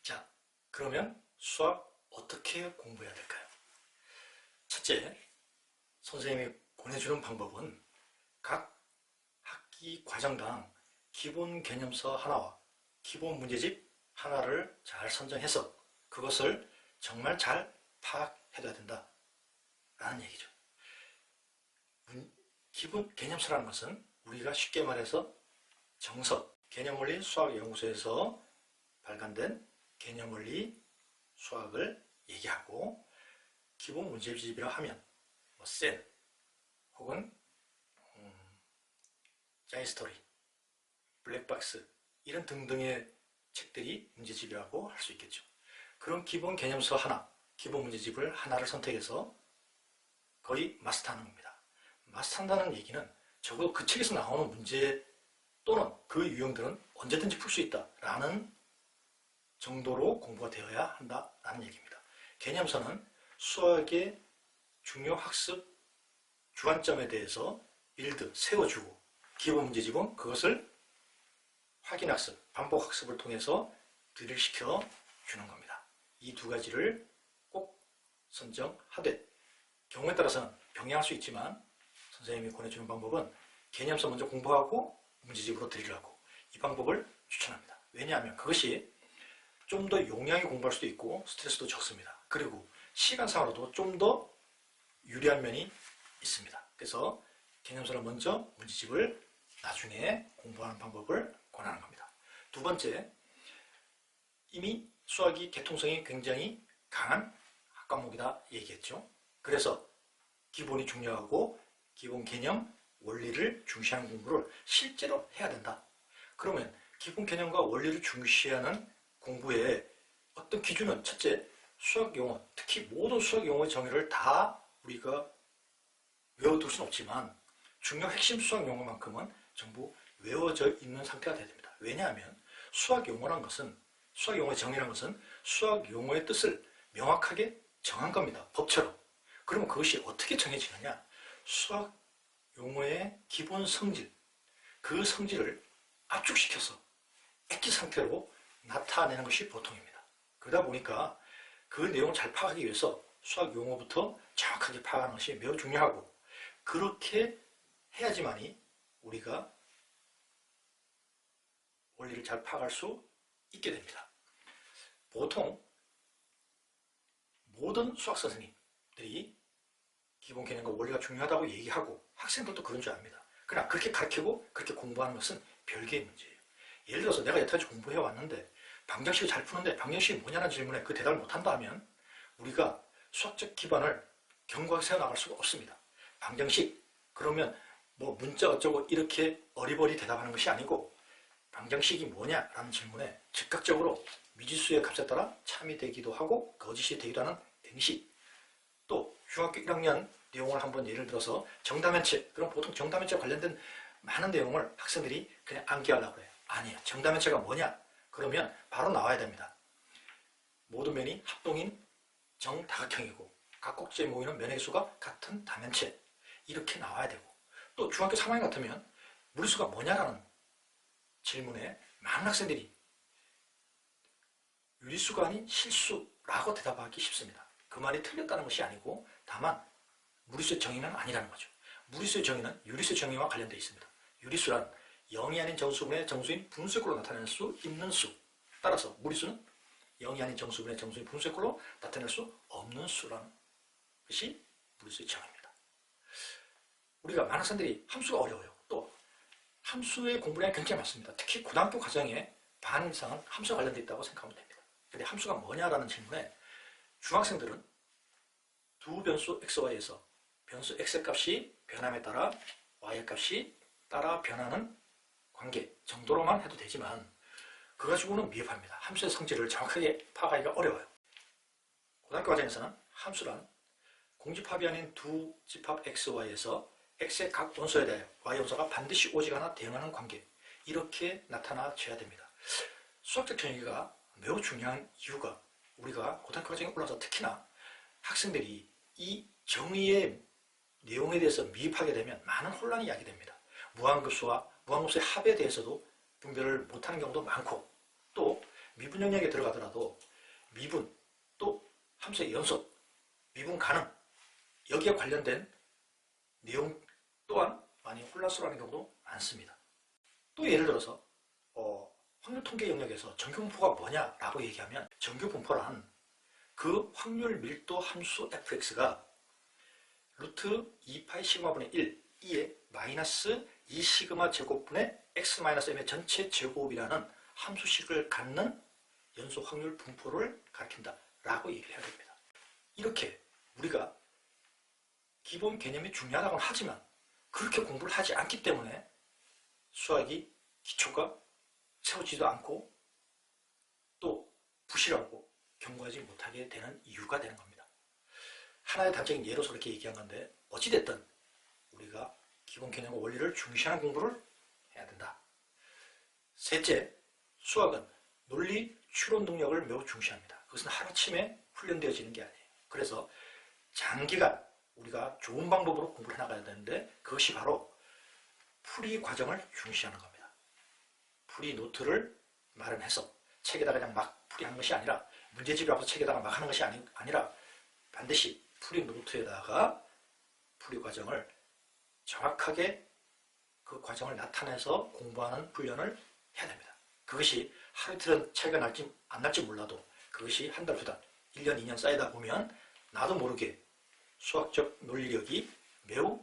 자, 그러면 수학 어떻게 공부해야 될까요? 첫째, 선생님이 권해주는 방법은 각 학기 과정당 기본 개념서 하나와 기본 문제집 하나를 잘 선정해서 그것을 정말 잘 파악해둬야 된다 라는 얘기죠. 기본 개념서라는 것은 우리가 쉽게 말해서 정석, 개념원리 수학연구소에서 발간된 개념원리 수학을 얘기하고, 기본 문제집이라 하면 센 혹은 짜이스토리, 블랙박스 이런 등등의 책들이 문제집이라고 할 수 있겠죠. 그런 기본 개념서 하나, 기본 문제집을 하나를 선택해서 거의 마스터하는 겁니다. 마스터한다는 얘기는 적어도 그 책에서 나오는 문제 또는 그 유형들은 언제든지 풀 수 있다라는 정도로 공부가 되어야 한다라는 얘기입니다. 개념서는 수학의 중요 학습 주관점에 대해서 빌드, 세워주고, 기본 문제집은 그것을 확인학습, 반복학습을 통해서 드릴시켜 주는 겁니다. 이 두 가지를 꼭 선정하되, 경우에 따라서는 병행할 수 있지만 선생님이 권해주는 방법은 개념서 먼저 공부하고 문제집으로 드리라고, 이 방법을 추천합니다. 왜냐하면 그것이 좀 더 용량이 공부할 수도 있고 스트레스도 적습니다. 그리고 시간상으로도 좀 더 유리한 면이 있습니다. 그래서 개념서를 먼저, 문제집을 나중에 공부하는 방법을 권하는 겁니다. 두 번째, 이미 수학이 개통성이 굉장히 강한 학과목이다 얘기했죠. 그래서 기본이 중요하고 기본 개념, 원리를 중시하는 공부를 실제로 해야 된다. 그러면 기본 개념과 원리를 중시하는 공부의 어떤 기준은, 첫째, 수학 용어, 특히 모든 수학 용어의 정의를 다 우리가 외워둘 수는 없지만 중요 핵심 수학 용어만큼은 전부 외워져 있는 상태가 돼야 됩니다. 왜냐하면 수학 용어란 것은, 수학 용어의 정의란 것은 수학 용어의 뜻을 명확하게 정한 겁니다. 법처럼. 그러면 그것이 어떻게 정해지느냐? 수학 용어의 기본 성질, 그 성질을 압축시켜서 액기 상태로 나타내는 것이 보통입니다. 그러다 보니까 그 내용을 잘 파악하기 위해서 수학 용어부터 정확하게 파악하는 것이 매우 중요하고, 그렇게 해야지만이 우리가 원리를 잘 파악할 수 있게 됩니다. 보통 모든 수학 선생님들이 기본 개념과 원리가 중요하다고 얘기하고 학생들도 그런 줄 압니다. 그러나 그렇게 가르치고 그렇게 공부하는 것은 별개의 문제예요. 예를 들어서 내가 여태까지 공부해 왔는데 방정식을 잘 푸는데 방정식이 뭐냐는 질문에 그 대답을 못한다 하면 우리가 수학적 기반을 견고하게 세워나갈 수가 없습니다. 방정식, 그러면 뭐 문자 어쩌고 이렇게 어리버리 대답하는 것이 아니고, 방정식이 뭐냐라는 질문에 즉각적으로 미지수의 값에 따라 참이 되기도 하고 거짓이 되기도 하는 등식, 또 중학교 1학년 내용을 한번 예를 들어서 정답면체, 그럼 보통 정답면체 관련된 많은 내용을 학생들이 그냥 암기하려고 해요. 아니에요. 정답면체가 뭐냐? 그러면 바로 나와야 됩니다. 모든 면이 합동인 정다각형이고 각 꼭지에 모이는 면의 수가 같은 다면체, 이렇게 나와야 되고, 또 중학교 3학년 같으면 무리수가 뭐냐라는 질문에 많은 학생들이 유리수가 아닌 실수라고 대답하기 쉽습니다. 그 말이 틀렸다는 것이 아니고 다만 무리수의 정의는 아니라는 거죠. 무리수의 정의는 유리수의 정의와 관련되어 있습니다. 유리수란 0이 아닌 정수분의 정수인 분수꼴로 나타낼 수 있는 수, 따라서 무리수는 0이 아닌 정수분의 정수인 분수꼴로 나타낼 수 없는 수라는 것이 무리수의 정의입니다. 우리가 많은 학생들이 함수가 어려워요. 또 함수의 공부량이 굉장히 많습니다. 특히 고등학교 과정에 반 이상은 함수와 관련되어 있다고 생각하면 됩니다. 근데 함수가 뭐냐라는 질문에 중학생들은 두 변수 xy에서 변수 x의 값이 변함에 따라 y의 값이 따라 변하는 관계 정도로만 해도 되지만 그거 가지고는 미흡합니다. 함수의 성질을 정확하게 파악하기가 어려워요. 고등학교 과정에서는 함수란 공집합이 아닌 두 집합 xy에서 x의 각 원소에 대하여 y 원소가 반드시 오지거나 대응하는 관계, 이렇게 나타나줘야 됩니다. 수학적 정의가 매우 중요한 이유가, 우리가 고등학교 과정에 올라서 특히나 학생들이 이 정의의 내용에 대해서 미입하게 되면 많은 혼란이 야기됩니다. 무한급수와 무한급수의 합에 대해서도 분별을 못하는 경우도 많고, 또 미분 영역에 들어가더라도 미분 또 함수의 연속, 미분 가능 여기에 관련된 내용 또한 많이 혼란스러워하는 경우도 많습니다. 또 예를 들어서 확률 통계 영역에서 정규분포가 뭐냐라고 얘기하면 정규분포란 그 확률 밀도 함수 fx가 루트 2파이 시그마분의 1 2의 마이너스 2 시그마 제곱분의 x 마이너스 m의 전체 제곱이라는 함수식을 갖는 연소 확률 분포를 가리킨다 라고 얘기를 해야 됩니다. 이렇게 우리가 기본 개념이 중요하다고는 하지만 그렇게 공부를 하지 않기 때문에 수학이 기초가 세워지지도 않고 또 부실하고 견고하지 못하게 되는 이유가 되는 겁니다. 하나의 단적인 예로서 그렇게 얘기한 건데 어찌됐든 우리가 기본 개념과 원리를 중시하는 공부를 해야 된다. 셋째, 수학은 논리 추론 능력을 매우 중시합니다. 그것은 하루아침에 훈련되어지는 게 아니에요. 그래서 장기간 우리가 좋은 방법으로 공부를 해나가야 되는데 그것이 바로 풀이 과정을 중시하는 겁니다. 풀이 노트를 마련해서 책에다가 그냥 막 풀이하는 것이 아니라 문제집을 앞서 책에다가 막 하는 것이 아니라 반드시 풀이 노트에다가 풀이 과정을 정확하게 그 과정을 나타내서 공부하는 훈련을 해야 됩니다. 그것이 하루 이틀은 차이가 날지 안 날지 몰라도 그것이 한 달, 두 달, 1년, 2년 쌓이다 보면 나도 모르게 수학적 논리력이 매우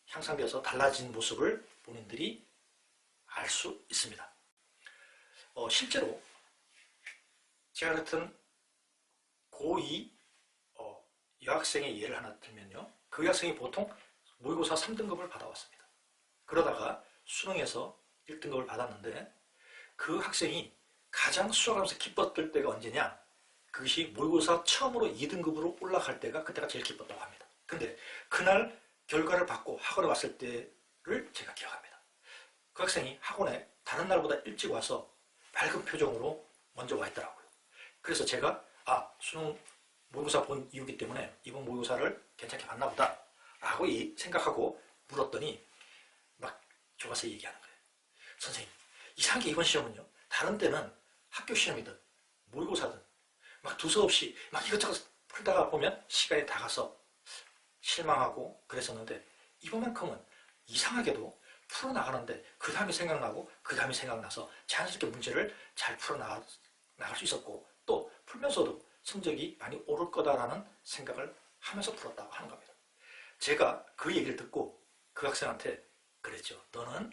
향상되어서 달라진 모습을 본인들이 알 수 있습니다. 실제로 제가 같은 고2 여학생의 예를 하나 들면요. 그 여학생이 보통 모의고사 3등급을 받아왔습니다. 그러다가 수능에서 1등급을 받았는데 그 학생이 가장 수학하면서 기뻤을 때가 언제냐? 그것이 모의고사 처음으로 2등급으로 올라갈 때가 그때가 제일 기뻤다고 합니다. 근데 그날 결과를 받고 학원에 왔을 때를 제가 기억합니다. 그 학생이 학원에 다른 날보다 일찍 와서 밝은 표정으로 먼저 와 있더라고요. 그래서 제가 수능 모의고사 본 이유기 때문에 이번 모의고사를 괜찮게 봤나 보다 라고 생각하고 물었더니 막 좋아서 얘기하는 거예요. 선생님, 이상하게 이번 시험은요, 다른 때는 학교 시험이든 모의고사든 막 두서없이 막 이것저것 풀다가 보면 시간이 다 가서 실망하고 그랬었는데 이번만큼은 이상하게도 풀어나가는데 그 다음에 생각나고 그 다음에 생각나서 자연스럽게 문제를 잘 풀어나갈 수 있었고 또 풀면서도 성적이 많이 오를 거다라는 생각을 하면서 풀었다고 하는 겁니다. 제가 그 얘기를 듣고 그 학생한테 그랬죠. 너는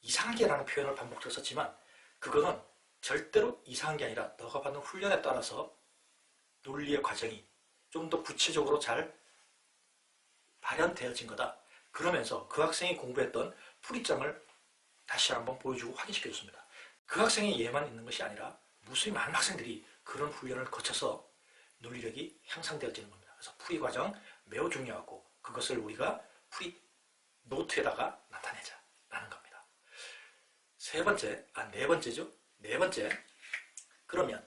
이상하게 라는 표현을 반복적으로 썼지만 그거는 절대로 이상한 게 아니라 너가 받는 훈련에 따라서 논리의 과정이 좀 더 구체적으로 잘 발현되어진 거다. 그러면서 그 학생이 공부했던 풀이장을 다시 한번 보여주고 확인시켜줬습니다. 그 학생의 예만 있는 것이 아니라 무수히 많은 학생들이 그런 훈련을 거쳐서 논리력이 향상되어지는 겁니다. 그래서 풀이 과정 매우 중요하고 그것을 우리가 풀이 노트에다가 나타내자라는 겁니다. 네 번째죠. 네 번째, 그러면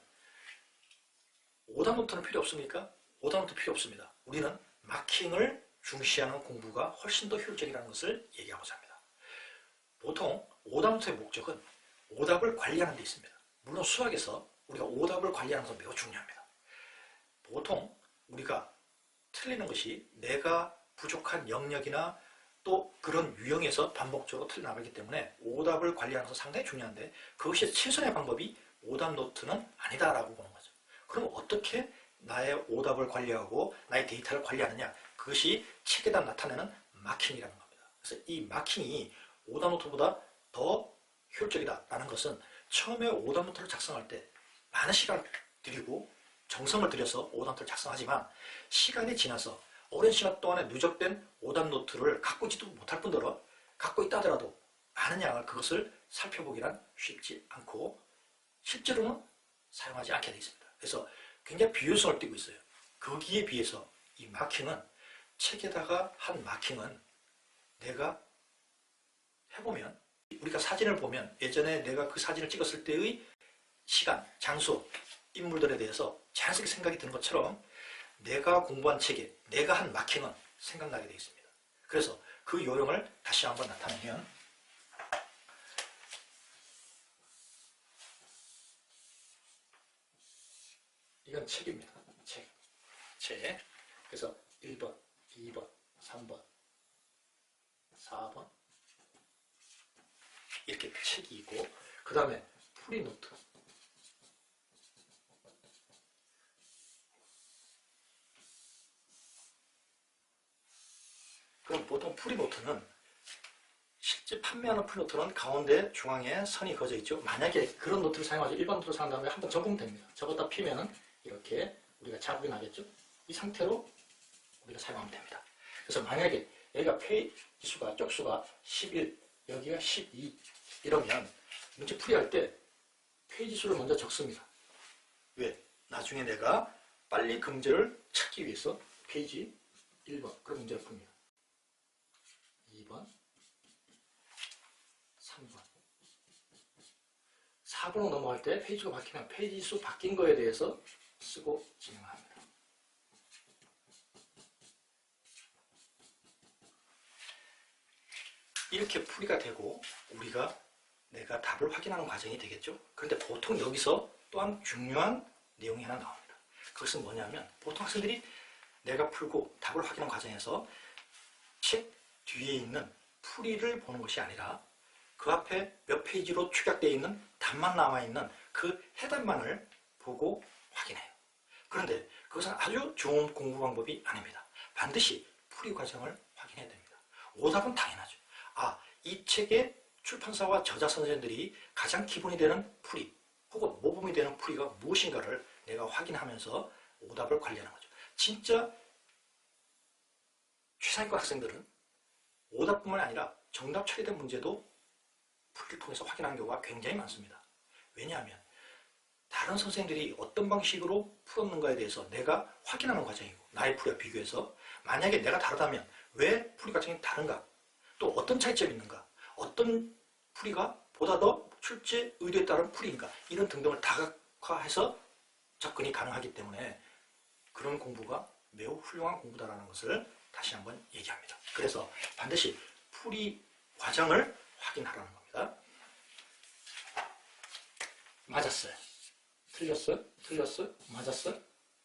오답 노트는 필요 없습니까? 오답 노트 필요 없습니다. 우리는 마킹을 중시하는 공부가 훨씬 더 효율적이라는 것을 얘기하고자 합니다. 보통 오답 노트의 목적은 오답을 관리하는 데 있습니다. 물론 수학에서 우리가 오답을 관리하는 것은 매우 중요합니다. 보통 우리가 틀리는 것이 내가 부족한 영역이나 또 그런 유형에서 반복적으로 틀려나가기 때문에 오답을 관리하는 것은 상당히 중요한데 그것이 최선의 방법이 오답 노트는 아니다라고 보는 거죠. 그럼 어떻게 나의 오답을 관리하고 나의 데이터를 관리하느냐? 그것이 책에다 나타내는 마킹이라는 겁니다. 그래서 이 마킹이 오답 노트보다 더 효율적이다라는 것은 처음에 오답 노트를 작성할 때 많은 시간을 들이고 정성을 들여서 오답 노트를 작성하지만 시간이 지나서 오랜 시간 동안에 누적된 오답 노트를 갖고 있지도 못할 뿐더러 갖고 있다 하더라도 많은 양을 그것을 살펴보기란 쉽지 않고 실제로는 사용하지 않게 되어 있습니다. 그래서 굉장히 비효율성을 띠고 있어요. 거기에 비해서 이 마킹은 책에다가 한 마킹은 내가 해보면 우리가 사진을 보면 예전에 내가 그 사진을 찍었을 때의 시간, 장소, 인물들에 대해서 자연스럽게 생각이 드는 것처럼 내가 공부한 책에 내가 한 마킹은 생각나게 되어 있습니다. 그래서 그 요령을 다시 한번 나타내면 이건 책입니다. 책. 그래서 1번, 2번, 3번, 4번 이렇게 책이 있고 그 다음에 풀이노트. 그럼 보통 풀이노트는 실제 판매하는 풀이노트는 가운데 중앙에 선이 그어져 있죠. 만약에 그런 노트를 사용하죠. 일반 노트를 사용한다면 한번 접으면 됩니다. 접었다 피면은 이렇게 우리가 자국이 나겠죠. 이 상태로 우리가 사용하면 됩니다. 그래서 만약에 여기가 페이지 수가 쪽수가 11, 여기가 12 이러면 문제 풀이할 때 페이지 수를 먼저 적습니다. 왜? 나중에 내가 빨리 그 문제를 찾기 위해서 페이지 1번 그런 문제를 풉니다. 2번, 3번, 4번으로 넘어갈 때 페이지가 바뀌면 페이지 수 바뀐 거에 대해서 쓰고 진행합니다. 이렇게 풀이가 되고 내가 답을 확인하는 과정이 되겠죠. 그런데 보통 여기서 또한 중요한 내용이 하나 나옵니다. 그것은 뭐냐면 보통 학생들이 내가 풀고 답을 확인하는 과정에서 책 뒤에 있는 풀이를 보는 것이 아니라 그 앞에 몇 페이지로 축약되어 있는 답만 남아있는 그 해답만을 보고 확인해요. 그런데 그것은 아주 좋은 공부 방법이 아닙니다. 반드시 풀이 과정을 확인해야 됩니다. 오답은 당연하죠. 이 책의 출판사와 저자 선생들이 가장 기본이 되는 풀이 혹은 모범이 되는 풀이가 무엇인가를 내가 확인하면서 오답을 관리하는 거죠. 진짜 최상위권 학생들은 오답뿐만 아니라 정답 처리된 문제도 풀이를 통해서 확인하는 경우가 굉장히 많습니다. 왜냐하면 다른 선생들이 어떤 방식으로 풀었는가에 대해서 내가 확인하는 과정이고 나의 풀이와 비교해서 만약에 내가 다르다면 왜 풀이 과정이 다른가, 또 어떤 차이점이 있는가, 어떤 풀이가 보다 더 출제 의도에 따른 풀이인가, 이런 등등을 다각화해서 접근이 가능하기 때문에 그런 공부가 매우 훌륭한 공부다라는 것을 다시 한번 얘기합니다. 그래서 반드시 풀이 과정을 확인하라는 겁니다. 맞았어요. 틀렸어요. 틀렸어요. 맞았어요.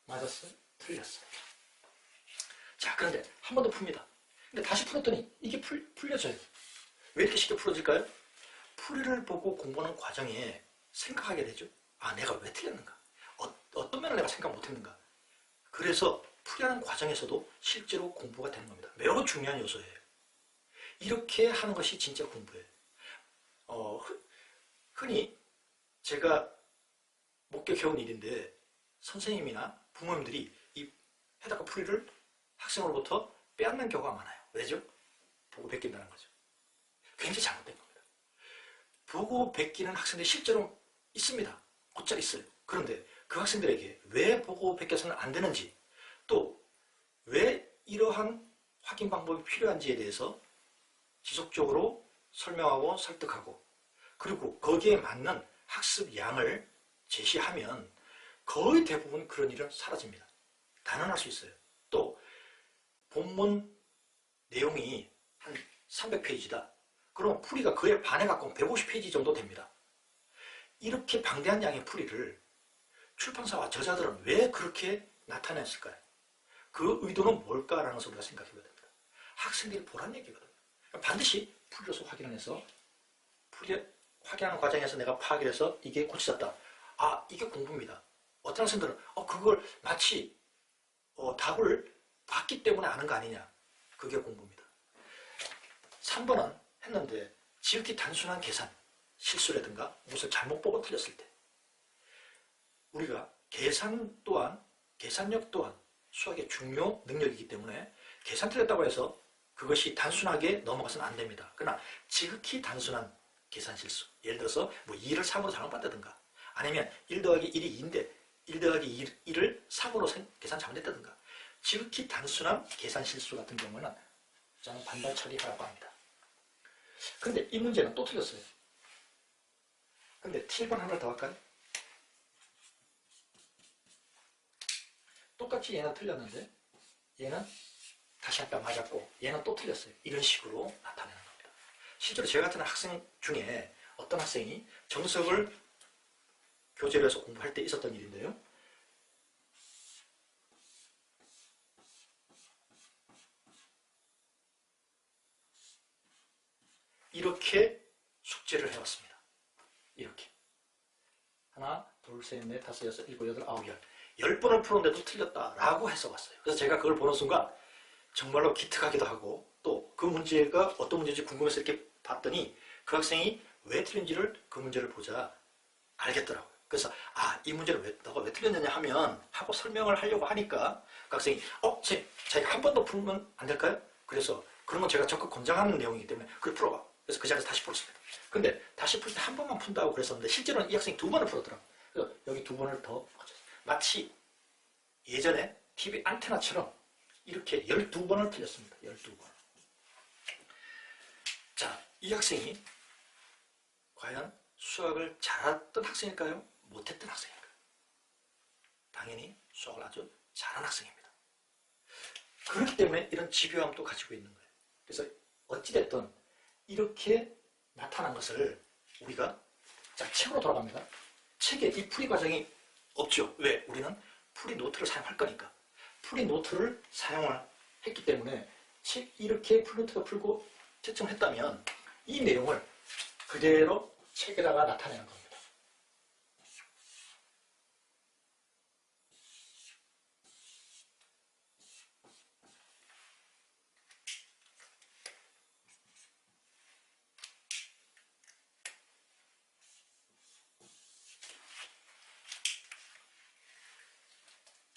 맞았어요. 틀렸어요. 자, 그런데 한 번 더 풉니다. 근데 다시 풀었더니 이게 풀려져요. 왜 이렇게 쉽게 풀어질까요? 풀이를 보고 공부하는 과정에 생각하게 되죠. 내가 왜 틀렸는가? 어떤 면을 내가 생각 못했는가? 그래서 풀이하는 과정에서도 실제로 공부가 되는 겁니다. 매우 중요한 요소예요. 이렇게 하는 것이 진짜 공부예요. 흔히 제가 목격해온 일인데 선생님이나 부모님들이 이 해답과 풀이를 학생으로부터 빼앗는 경우가 많아요. 왜죠? 보고 베낀다는 거죠. 굉장히 잘못된 겁니다. 보고 베끼는 학생들이 실제로 있습니다. 곧잘 있어요. 그런데 그 학생들에게 왜 보고 베껴서는 안 되는지, 또 왜 이러한 확인 방법이 필요한지에 대해서 지속적으로 설명하고 설득하고, 그리고 거기에 맞는 학습 양을 제시하면 거의 대부분 그런 일은 사라집니다. 단언할 수 있어요. 또 본문 내용이 한 300페이지다. 그럼 풀이가 그에 반에 가까운 150페이지 정도 됩니다. 이렇게 방대한 양의 풀이를 출판사와 저자들은 왜 그렇게 나타냈을까요? 그 의도는 뭘까라는 것을 우리가 생각해봐야 됩니다. 학생들이 보란 얘기거든요. 반드시 풀이로서 확인해서 확인하는 과정에서 내가 파악해서 이게 고쳐졌다. 이게 공부입니다. 어떤 학생들은 그걸 마치 답을 봤기 때문에 아는 거 아니냐. 그게 공부입니다. 3번은 했는데 지극히 단순한 계산, 실수라든가 무엇을 잘못 보고 틀렸을 때, 우리가 계산력 또한 수학의 중요 능력이기 때문에 계산 틀렸다고 해서 그것이 단순하게 넘어가서는 안 됩니다. 그러나 지극히 단순한 계산 실수, 예를 들어서 2를 3으로 잘못 봤다든가, 아니면 1 더하기 1이 2인데 1 더하기 1을 3으로 계산 잘못했다든가, 지극히 단순한 계산 실수 같은 경우는 저는 반발 처리하라고 합니다. 근데 이 문제는 또 틀렸어요. 근데 7번 하나 더 할까요? 똑같이 얘는 틀렸는데 얘는 다시 한 번 맞았고 얘는 또 틀렸어요. 이런 식으로 나타내는 겁니다. 실제로 제 같은 학생 중에 어떤 학생이 정석을 교재로 해서 공부할 때 있었던 일인데요. 이렇게 숙제를 해왔습니다. 이렇게. 하나, 둘, 셋, 넷, 다섯, 여섯, 일곱, 여덟, 아홉, 열. 10번을 풀었는데도 틀렸다라고 해서 왔어요. 그래서 제가 그걸 보는 순간 정말로 기특하기도 하고 또 그 문제가 어떤 문제인지 궁금해서 이렇게 봤더니 그 학생이 왜 틀린지를 그 문제를 보자 알겠더라고요. 그래서 이 문제를 너가 왜 틀렸느냐 하고 설명을 하려고 하니까 그 학생이 쌤 자기가 한 번 더 풀면 안 될까요? 그래서 그런 건 제가 적극 권장하는 내용이기 때문에 그래 풀어봐. 그래서 그 자리에서 다시 풀었습니다. 근데 다시 풀 때 한 번만 푼다고 그랬었는데 실제로는 이 학생이 두 번을 풀었더라고요. 그래서 여기 두 번을 더 마치 예전에 TV 안테나처럼 이렇게 12번을 틀렸습니다. 12번. 자, 이 학생이 과연 수학을 잘했던 학생일까요? 못했던 학생일까요? 당연히 수학을 아주 잘한 학생입니다. 그렇기 때문에 이런 집요함도 가지고 있는 거예요. 그래서 어찌됐든 이렇게 나타난 것을 우리가 책으로 돌아갑니다. 책에 이 풀이 과정이 없죠. 왜? 우리는 풀이 노트를 사용할 거니까. 풀이 노트를 사용을 했기 때문에 책 이렇게 풀 노트가 풀고 채점을 했다면 이 내용을 그대로 책에다가 나타내는 겁니다.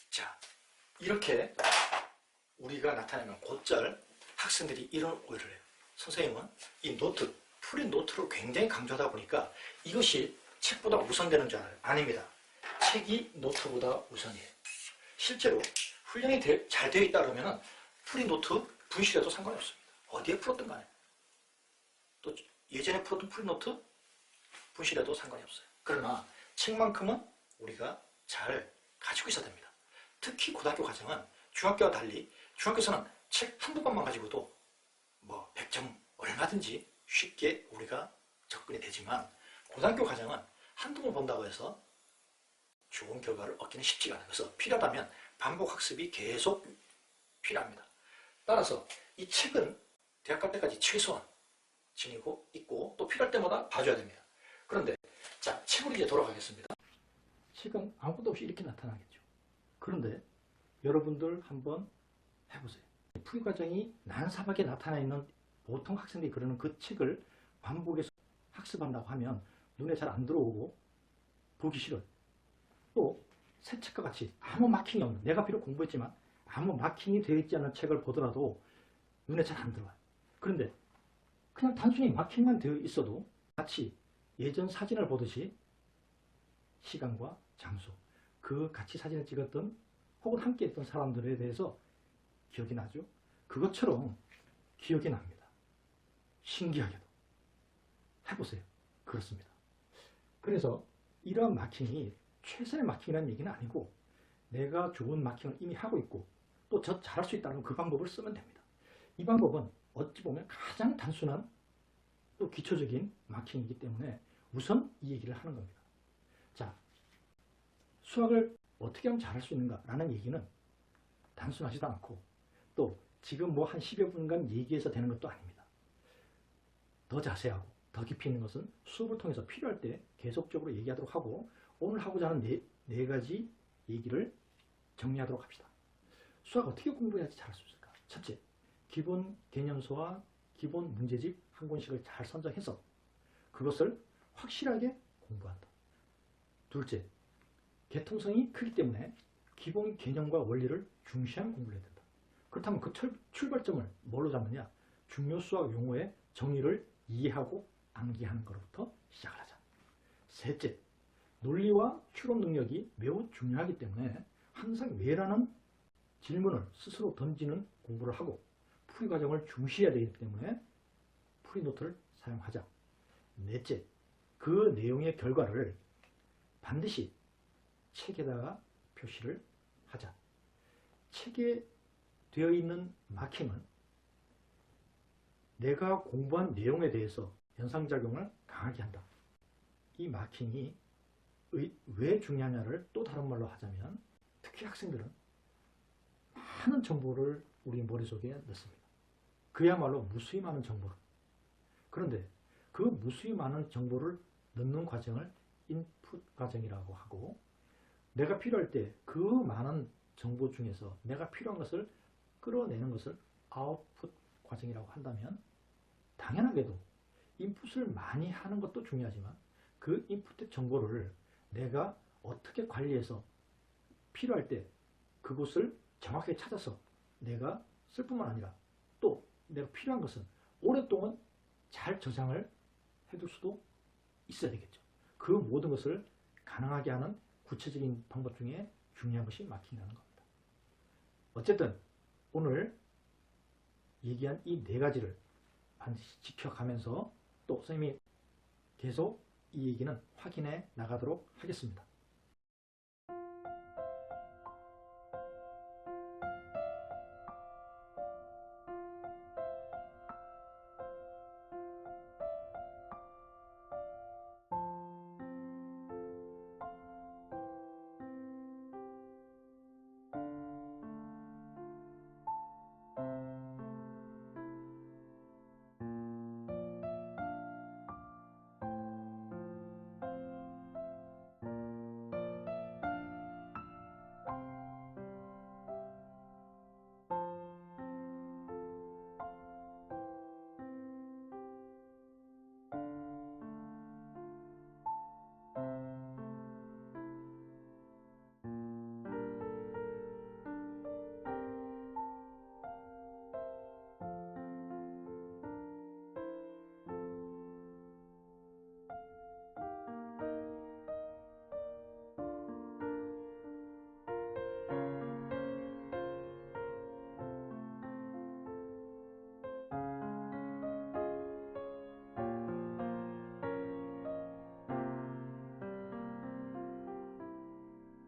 자, 이렇게 우리가 나타내면 곧잘 학생들이 이런 오해를 해요. 선생님은 이 노트, 풀인 노트를 굉장히 강조하다 보니까 이것이 책보다 우선되는 줄 알아요. 아닙니다. 책이 노트보다 우선이에요. 실제로 훈련이 잘 되어 있다 그러면 풀인 노트 분실해도 상관이 없습니다. 어디에 풀었든 간에. 또 예전에 풀었던 풀인 노트 분실해도 상관이 없어요. 그러나 책만큼은 우리가 잘 가지고 있어야 됩니다. 특히 고등학교 과정은 중학교와 달리 중학교에서는 책 한두 권만 가지고도 100점 얼마든지 쉽게 우리가 접근이 되지만 고등학교 과정은 한두 번 본다고 해서 좋은 결과를 얻기는 쉽지가 않아요. 그래서 필요하다면 반복 학습이 계속 필요합니다. 따라서 이 책은 대학 갈 때까지 최소한 지니고 있고 또 필요할 때마다 봐줘야 됩니다. 그런데 자, 책으로 이제 돌아가겠습니다. 책은 아무것도 없이 이렇게 나타나겠죠. 그런데 여러분들 한번 해보세요. 풀이 과정이 난사하게 나타나 있는 보통 학생들이 그러는 그 책을 반복해서 학습한다고 하면 눈에 잘 안 들어오고 보기 싫어요. 또 새 책과 같이 아무 마킹이 없는, 내가 비록 공부했지만 아무 마킹이 되어 있지 않은 책을 보더라도 눈에 잘 안 들어와요. 그런데 그냥 단순히 마킹만 되어 있어도 마치 예전 사진을 보듯이 시간과 장소, 그 같이 사진을 찍었던 혹은 함께 했던 사람들에 대해서 기억이 나죠? 그것처럼 기억이 납니다. 신기하게도. 해보세요. 그렇습니다. 그래서 이러한 마킹이 최선의 마킹이라는 얘기는 아니고 내가 좋은 마킹을 이미 하고 있고 또 저 잘할 수 있다면 그 방법을 쓰면 됩니다. 이 방법은 어찌 보면 가장 단순한 또 기초적인 마킹이기 때문에 우선 이 얘기를 하는 겁니다. 자, 수학을 어떻게 하면 잘할 수 있는가 라는 얘기는 단순하지도 않고 또 지금 한 10여 분간 얘기해서 되는 것도 아닙니다. 더 자세하고 더 깊이 있는 것은 수업을 통해서 필요할 때 계속적으로 얘기하도록 하고 오늘 하고자 하는 네 가지 얘기를 정리하도록 합시다. 수학 어떻게 공부해야지 잘할 수 있을까? 첫째, 기본 개념서와 기본 문제집 한 권씩을 잘 선정해서 그것을 확실하게 공부한다. 둘째, 개통성이 크기 때문에 기본 개념과 원리를 중시한 공부를 해야 된다. 그렇다면 그 출발점을 뭘로 잡느냐? 중요 수학 용어의 정의를 이해하고 암기하는 것부터 시작을 하자. 셋째, 논리와 추론 능력이 매우 중요하기 때문에 항상 왜라는 질문을 스스로 던지는 공부를 하고 풀이 과정을 중시해야 되기 때문에 풀이 노트를 사용하자. 넷째, 그 내용의 결과를 반드시 책에다가 표시를 하자. 책에 되어 있는 마킹은 내가 공부한 내용에 대해서 연상작용을 강하게 한다. 이 마킹이 왜 중요하냐를 또 다른 말로 하자면 특히 학생들은 많은 정보를 우리 머릿속에 넣습니다. 그야말로 무수히 많은 정보를. 그런데 그 무수히 많은 정보를 넣는 과정을 인풋 과정이라고 하고, 내가 필요할 때 그 많은 정보 중에서 내가 필요한 것을 끌어내는 것을 아웃풋 과정이라고 한다면, 당연하게도 인풋을 많이 하는 것도 중요하지만 그 인풋의 정보를 내가 어떻게 관리해서 필요할 때 그곳을 정확하게 찾아서 내가 쓸 뿐만 아니라 또 내가 필요한 것은 오랫동안 잘 저장을 해둘 수도 있어야 되겠죠. 그 모든 것을 가능하게 하는 구체적인 방법 중에 중요한 것이 마킹이라는 겁니다. 어쨌든 오늘 얘기한 이 네 가지를 반드시 지켜가면서 또 선생님이 계속 이 얘기는 확인해 나가도록 하겠습니다.